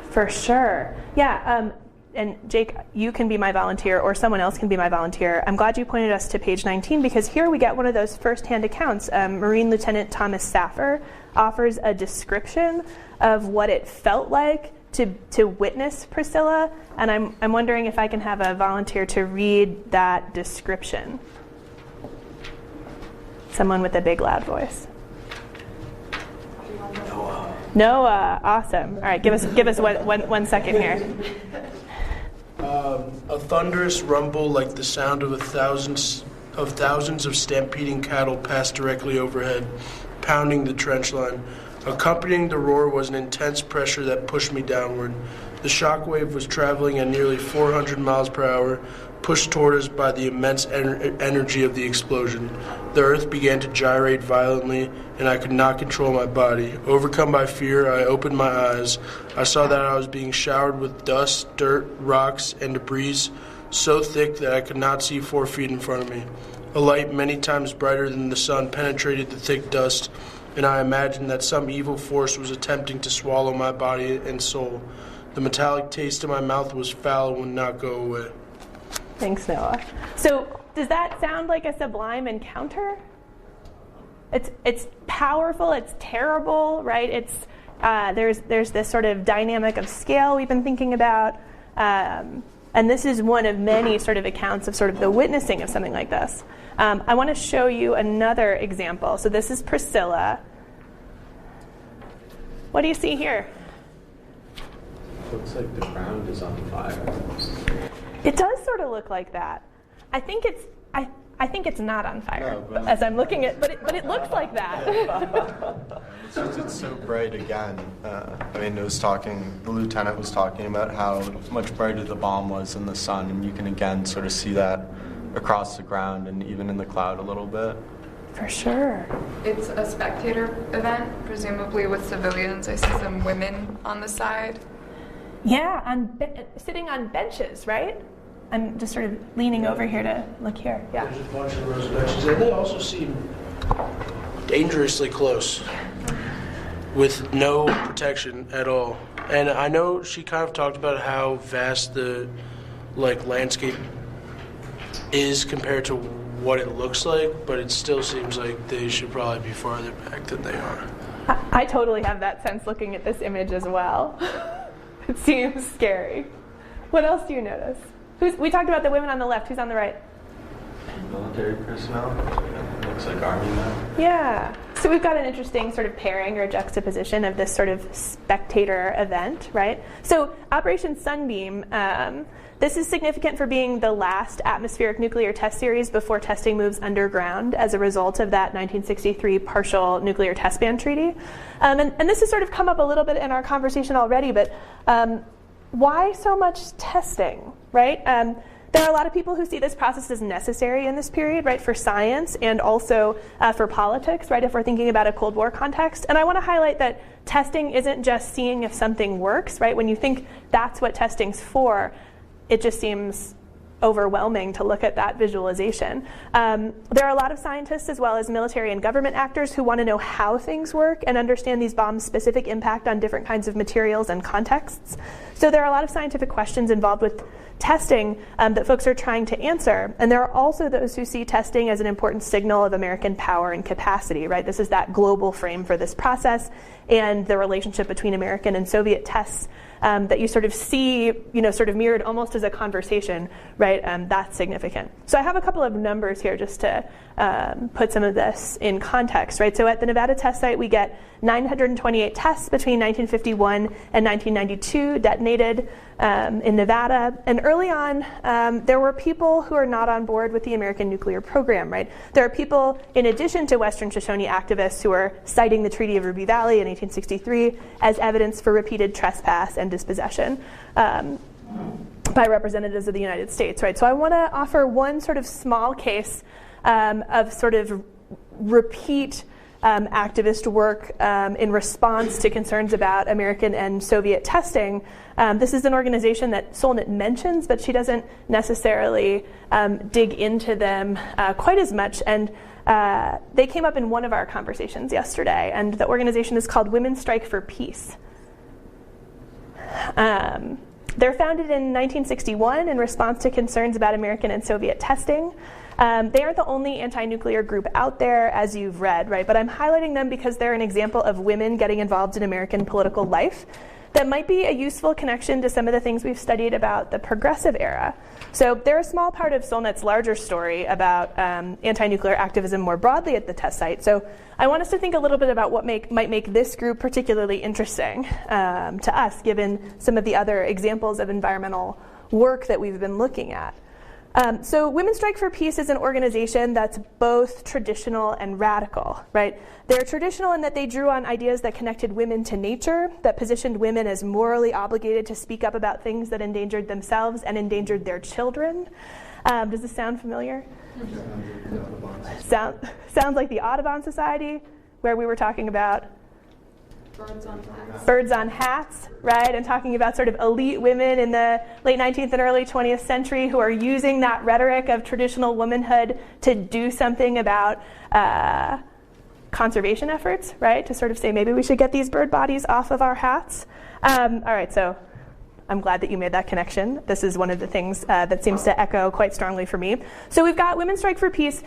For sure. Yeah, and Jake, you can be my volunteer or someone else can be my volunteer. I'm glad you pointed us to page 19 because here we get one of those firsthand accounts. Marine Lieutenant Thomas Saffer offers a description of what it felt like to witness Priscilla, and I'm wondering if I can have a volunteer to read that description. Someone with a big loud voice. Noah, awesome. All right, give us one second here. A thunderous rumble like the sound of thousands of stampeding cattle passed directly overhead. pounding the trench line. Accompanying the roar was an intense pressure that pushed me downward. The shock wave was traveling at nearly 400 miles per hour, pushed toward us by the immense energy of the explosion. The earth began to gyrate violently, and I could not control my body. Overcome by fear, I opened my eyes. I saw that I was being showered with dust, dirt, rocks, and debris so thick that I could not see 4 feet in front of me. A light many times brighter than the sun penetrated the thick dust, and I imagined that some evil force was attempting to swallow my body and soul. The metallic taste in my mouth was foul and would not go away. Thanks, Noah. So does that sound like a sublime encounter? It's powerful, it's terrible, right? It's there's this sort of dynamic of scale we've been thinking about. And this is one of many sort of accounts of sort of the witnessing of something like this. I want to show you another example. So this is Priscilla. What do you see here? Looks like the ground is on fire. It does sort of look like that. I think it's not on fire, No, as I'm looking at, but it looks like that. It's so bright again. The lieutenant was talking about how much brighter the bomb was in the sun, and you can again sort of see that across the ground and even in the cloud a little bit. For sure. It's a spectator event, presumably with civilians. I see some women on the side. Yeah, sitting on benches, right? I'm just sort of leaning over here to look here. Yeah. There's a bunch of rows of benches, and they also seem dangerously close with no protection at all. And I know she kind of talked about how vast the landscape is compared to what it looks like, but it still seems like they should probably be farther back than they are. I totally have that sense looking at this image as well. It seems scary. What else do you notice? We talked about the women on the left. Who's on the right? Military personnel. Looks like army men. Yeah. So we've got an interesting sort of pairing or juxtaposition of this sort of spectator event, right? So Operation Sunbeam, this is significant for being the last atmospheric nuclear test series before testing moves underground as a result of that 1963 partial nuclear test ban treaty. And this has sort of come up a little bit in our conversation already, but why so much testing, right? There are a lot of people who see this process as necessary in this period, right, for science and also for politics, right, if we're thinking about a Cold War context. And I want to highlight that testing isn't just seeing if something works, right? When you think that's what testing's for, it just seems overwhelming to look at that visualization. There are a lot of scientists as well as military and government actors who want to know how things work and understand these bombs' specific impact on different kinds of materials and contexts. So there are a lot of scientific questions involved with testing that folks are trying to answer. And there are also those who see testing as an important signal of American power and capacity, right? This is that global frame for this process and the relationship between American and Soviet tests that you sort of see, sort of mirrored almost as a conversation, right? That's significant. So I have a couple of numbers here just to put some of this in context, right? So at the Nevada test site, we get 928 tests between 1951 and 1992 detonated in Nevada. And early on, there were people who are not on board with the American nuclear program, right? There are people, in addition to Western Shoshone activists, who are citing the Treaty of Ruby Valley in 1863 as evidence for repeated trespass and dispossession by representatives of the United States, right? So I want to offer one sort of small case of sort of repeat activist work in response to concerns about American and Soviet testing. This is an organization that Solnit mentions, but she doesn't necessarily dig into them quite as much. And they came up in one of our conversations yesterday, and the organization is called Women Strike for Peace. They're founded in 1961 in response to concerns about American and Soviet testing. They aren't the only anti-nuclear group out there, as you've read, right? But I'm highlighting them because they're an example of women getting involved in American political life that might be a useful connection to some of the things we've studied about the progressive era. So they're a small part of Solnit's larger story about anti-nuclear activism more broadly at the test site. So I want us to think a little bit about what might make this group particularly interesting to us, given some of the other examples of environmental work that we've been looking at. So Women Strike for Peace is an organization that's both traditional and radical, right? They're traditional in that they drew on ideas that connected women to nature, that positioned women as morally obligated to speak up about things that endangered themselves and endangered their children. Does this sound familiar? Sounds like the Audubon Society, where we were talking about birds on hats, right? And talking about sort of elite women in the late 19th and early 20th century who are using that rhetoric of traditional womanhood to do something about conservation efforts, right? To sort of say maybe we should get these bird bodies off of our hats. All right, so I'm glad that you made that connection. This is one of the things that seems to echo quite strongly for me. So we've got Women Strike for Peace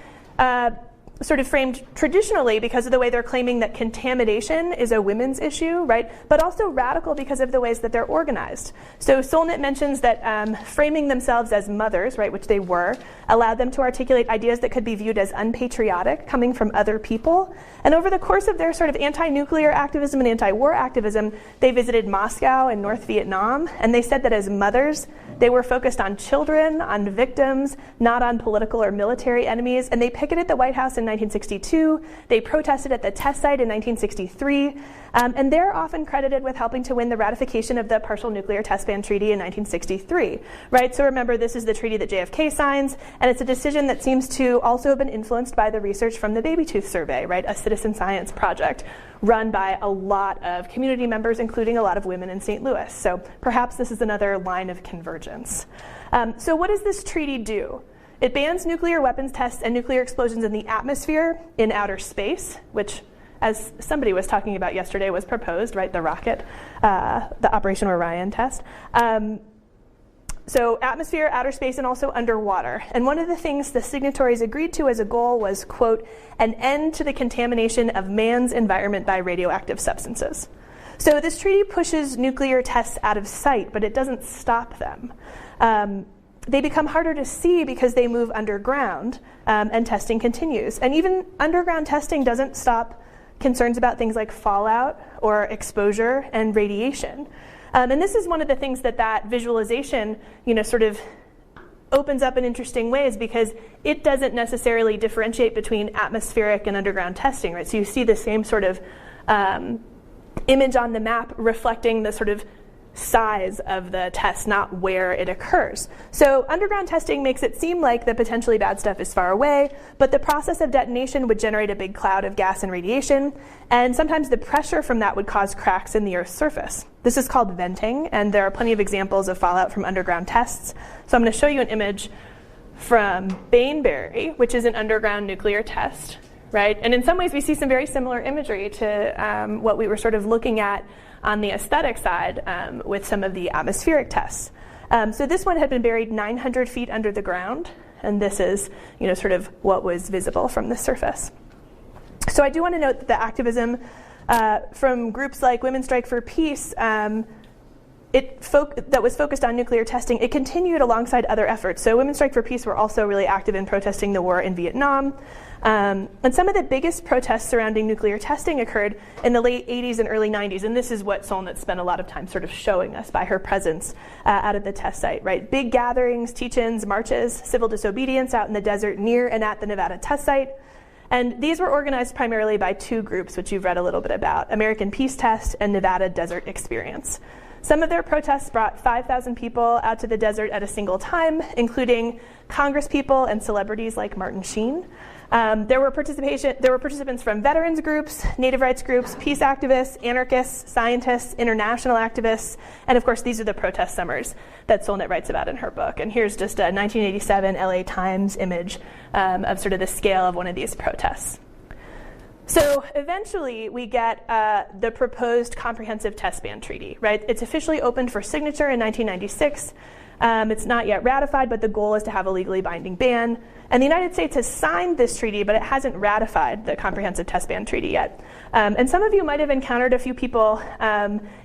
sort of framed traditionally because of the way they're claiming that contamination is a women's issue, right? But also radical because of the ways that they're organized. So Solnit mentions that framing themselves as mothers, right, which they were, allowed them to articulate ideas that could be viewed as unpatriotic, coming from other people. And over the course of their sort of anti-nuclear activism and anti-war activism, they visited Moscow and North Vietnam, and they said that as mothers, they were focused on children, on victims, not on political or military enemies, and they picketed the White House in 1962. They protested at the test site in 1963, and they're often credited with helping to win the ratification of the Partial Nuclear Test Ban Treaty in 1963, right? So remember, this is the treaty that JFK signs, and it's a decision that seems to also have been influenced by the research from the Baby Tooth Survey, right? A citizen science project run by a lot of community members, including a lot of women in St. Louis. So perhaps this is another line of convergence. So what does this treaty do? It bans nuclear weapons tests and nuclear explosions in the atmosphere in outer space, which, as somebody was talking about yesterday, was proposed, right? The rocket, the Operation Orion test. So atmosphere, outer space, and also underwater. And one of the things the signatories agreed to as a goal was, quote, an end to the contamination of man's environment by radioactive substances. So this treaty pushes nuclear tests out of sight, but it doesn't stop them. They become harder to see because they move underground, and testing continues. And even underground testing doesn't stop concerns about things like fallout or exposure and radiation. And this is one of the things that visualization, sort of opens up in interesting ways because it doesn't necessarily differentiate between atmospheric and underground testing, right? So you see the same sort of image on the map reflecting the sort of size of the test, not where it occurs. So underground testing makes it seem like the potentially bad stuff is far away, but the process of detonation would generate a big cloud of gas and radiation, and sometimes the pressure from that would cause cracks in the Earth's surface. This is called venting, and there are plenty of examples of fallout from underground tests. So I'm going to show you an image from Bainbury, which is an underground nuclear test, right? And in some ways we see some very similar imagery to what we were sort of looking at on the aesthetic side with some of the atmospheric tests. So this one had been buried 900 feet under the ground, and this is, sort of what was visible from the surface. So I do want to note that the activism from groups like Women Strike for Peace that was focused on nuclear testing, it continued alongside other efforts. So Women Strike for Peace were also really active in protesting the war in Vietnam. And some of the biggest protests surrounding nuclear testing occurred in the late 80s and early 90s, and this is what Solnit spent a lot of time sort of showing us by her presence out at the test site, right? Big gatherings, teach-ins, marches, civil disobedience out in the desert near and at the Nevada test site. And these were organized primarily by two groups, which you've read a little bit about, American Peace Test and Nevada Desert Experience. Some of their protests brought 5,000 people out to the desert at a single time, including Congress people and celebrities like Martin Sheen. There were participants from veterans groups, native rights groups, peace activists, anarchists, scientists, international activists, and of course these are the protest summers that Solnit writes about in her book. And here's just a 1987 LA Times image of sort of the scale of one of these protests. So eventually we get the proposed Comprehensive Test Ban Treaty, right? It's officially opened for signature in 1996. It's not yet ratified, but the goal is to have a legally binding ban. And the United States has signed this treaty, but it hasn't ratified the Comprehensive Test Ban Treaty yet. And some of you might have encountered a few people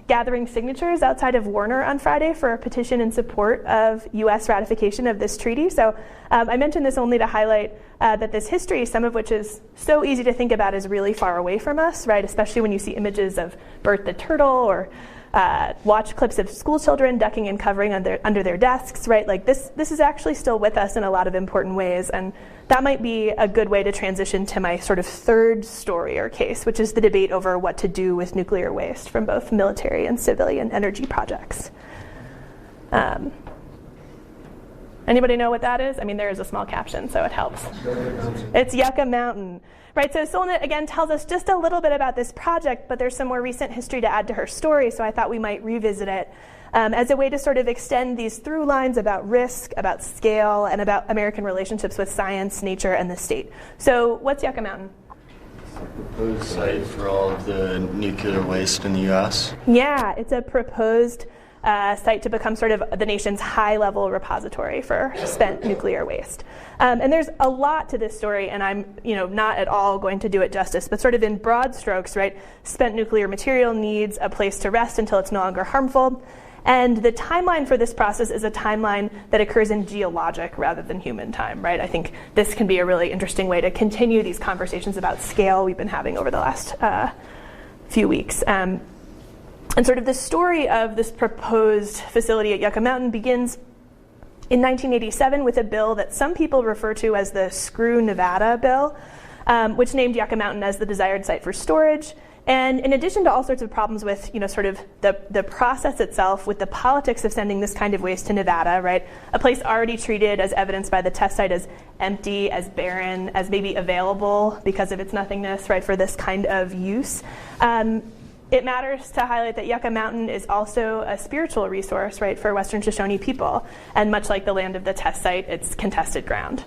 gathering signatures outside of Warner on Friday for a petition in support of U.S. ratification of this treaty. So I mention this only to highlight that this history, some of which is so easy to think about, is really far away from us, right? Especially when you see images of Bert the Turtle or watch clips of school children ducking and covering under their desks, right? Like this is actually still with us in a lot of important ways, and that might be a good way to transition to my sort of third story or case, which is the debate over what to do with nuclear waste from both military and civilian energy projects. Anybody know what that is? I mean, there is a small caption, so it helps. It's Yucca Mountain. Right, so Solnit, again, tells us just a little bit about this project, but there's some more recent history to add to her story, so I thought we might revisit it as a way to sort of extend these through lines about risk, about scale, and about American relationships with science, nature, and the state. So what's Yucca Mountain? Proposed site for all of the nuclear waste in the U.S. Yeah, it's a proposed site to become sort of the nation's high-level repository for spent nuclear waste. And there's a lot to this story, and I'm not at all going to do it justice, but sort of in broad strokes, right? Spent nuclear material needs a place to rest until it's no longer harmful. And the timeline for this process is a timeline that occurs in geologic rather than human time, right? I think this can be a really interesting way to continue these conversations about scale we've been having over the last few weeks. And sort of the story of this proposed facility at Yucca Mountain begins in 1987 with a bill that some people refer to as the Screw Nevada bill, which named Yucca Mountain as the desired site for storage. And in addition to all sorts of problems with, sort of the process itself, with the politics of sending this kind of waste to Nevada, right? A place already treated, as evidenced by the test site, as empty, as barren, as maybe available because of its nothingness, right, for this kind of use. It matters to highlight that Yucca Mountain is also a spiritual resource, right, for Western Shoshone people. And much like the land of the test site, it's contested ground.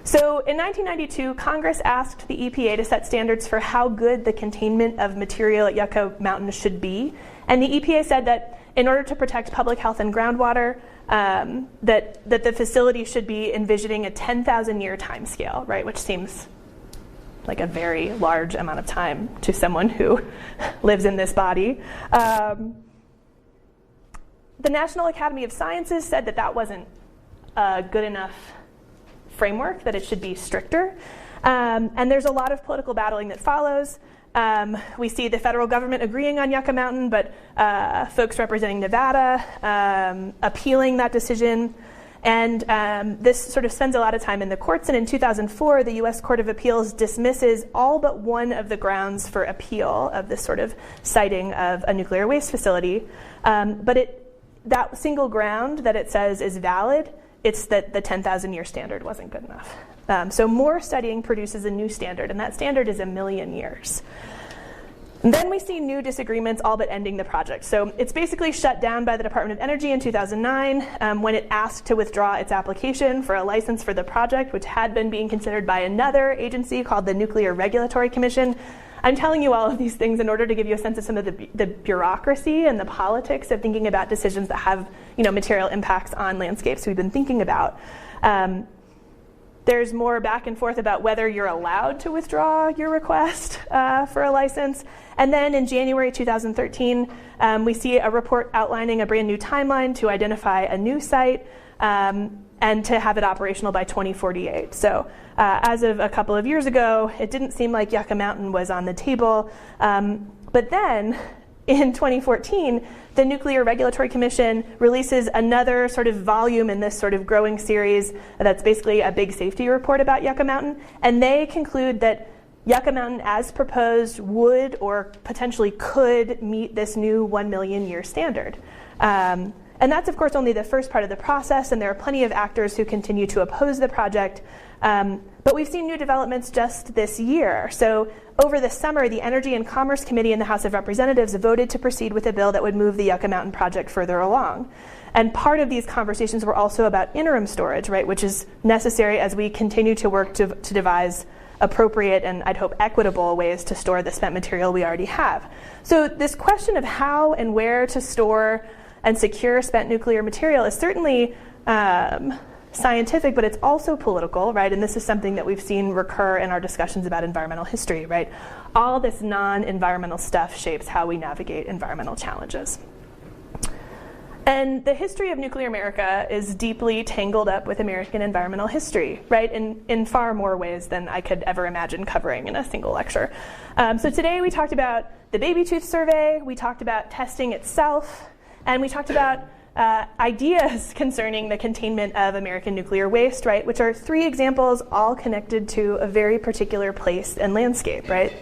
So in 1992, Congress asked the EPA to set standards for how good the containment of material at Yucca Mountain should be. And the EPA said that in order to protect public health and groundwater, that the facility should be envisioning a 10,000-year time scale, right, which seems like a very large amount of time to someone who lives in this body. The National Academy of Sciences said that that wasn't a good enough framework, that it should be stricter. And there's a lot of political battling that follows. We see the federal government agreeing on Yucca Mountain, but folks representing Nevada appealing that decision. And this sort of spends a lot of time in the courts. And in 2004, the U.S. Court of Appeals dismisses all but one of the grounds for appeal of this sort of siting of a nuclear waste facility. But that single ground that it says is valid, it's that the 10,000-year standard wasn't good enough. So more studying produces a new standard, and that standard is 1 million years. And then we see new disagreements all but ending the project. So it's basically shut down by the Department of Energy in 2009 when it asked to withdraw its application for a license for the project, which had been being considered by another agency called the Nuclear Regulatory Commission. I'm telling you all of these things in order to give you a sense of some of the bureaucracy and the politics of thinking about decisions that have material impacts on landscapes we've been thinking about. There's more back and forth about whether you're allowed to withdraw your request for a license. And then in January 2013, we see a report outlining a brand new timeline to identify a new site and to have it operational by 2048. So as of a couple of years ago, it didn't seem like Yucca Mountain was on the table. But then in 2014, the Nuclear Regulatory Commission releases another sort of volume in this sort of growing series that's basically a big safety report about Yucca Mountain. And they conclude that Yucca Mountain, as proposed, would or potentially could meet this new 1 million year standard. And that's, of course, only the first part of the process, and there are plenty of actors who continue to oppose the project. But we've seen new developments just this year. So over the summer, the Energy and Commerce Committee in the House of Representatives voted to proceed with a bill that would move the Yucca Mountain project further along. And part of these conversations were also about interim storage, right, which is necessary as we continue to work to devise appropriate and, I'd hope, equitable ways to store the spent material we already have. So this question of how and where to store and secure spent nuclear material is certainly scientific, but it's also political, right? And this is something that we've seen recur in our discussions about environmental history, right? All this non-environmental stuff shapes how we navigate environmental challenges. And the history of nuclear America is deeply tangled up with American environmental history, right, in far more ways than I could ever imagine covering in a single lecture. So today we talked about the baby tooth survey, we talked about testing itself, and we talked about ideas concerning the containment of American nuclear waste, right, which are 3 examples all connected to a very particular place and landscape, right,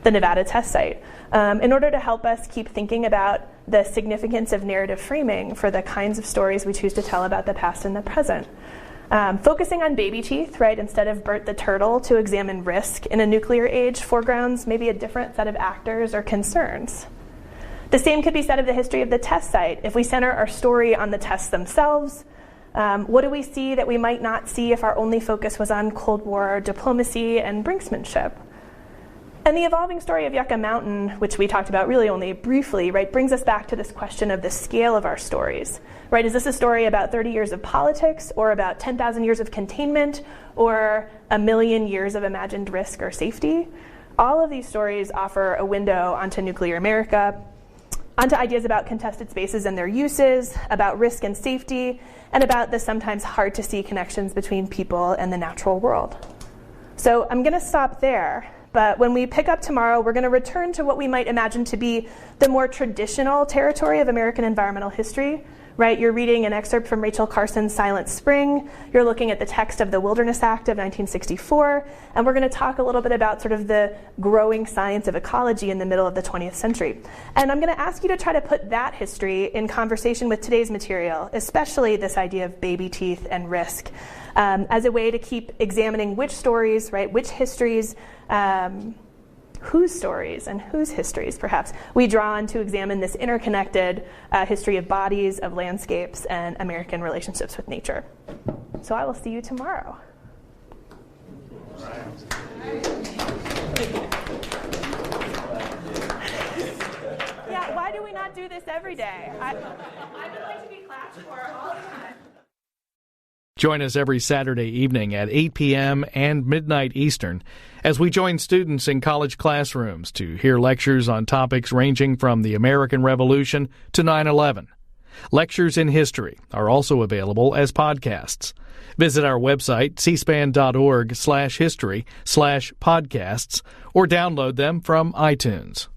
the Nevada test site. In order to help us keep thinking about the significance of narrative framing for the kinds of stories we choose to tell about the past and the present. Focusing on baby teeth, right, instead of Bert the turtle to examine risk in a nuclear age foregrounds maybe a different set of actors or concerns. The same could be said of the history of the test site. If we center our story on the tests themselves, what do we see that we might not see if our only focus was on Cold War diplomacy and brinksmanship? And the evolving story of Yucca Mountain, which we talked about really only briefly, right, brings us back to this question of the scale of our stories, right? Is this a story about 30 years of politics, or about 10,000 years of containment, or 1,000,000 years of imagined risk or safety? All of these stories offer a window onto nuclear America, onto ideas about contested spaces and their uses, about risk and safety, and about the sometimes hard to see connections between people and the natural world. So I'm going to stop there. But when we pick up tomorrow, we're going to return to what we might imagine to be the more traditional territory of American environmental history, right? You're reading an excerpt from Rachel Carson's Silent Spring. You're looking at the text of the Wilderness Act of 1964. And we're going to talk a little bit about sort of the growing science of ecology in the middle of the 20th century. And I'm going to ask you to try to put that history in conversation with today's material, especially this idea of baby teeth and risk, as a way to keep examining which stories, right, which histories, whose stories and whose histories, perhaps, we draw on to examine this interconnected history of bodies, of landscapes, and American relationships with nature. So I will see you tomorrow. Yeah, why do we not do this every day? I would like to be clapped for all the time. Join us every Saturday evening at 8 p.m. and midnight Eastern as we join students in college classrooms to hear lectures on topics ranging from the American Revolution to 9/11. Lectures in history are also available as podcasts. Visit our website, cspan.org/history/podcasts, or download them from iTunes.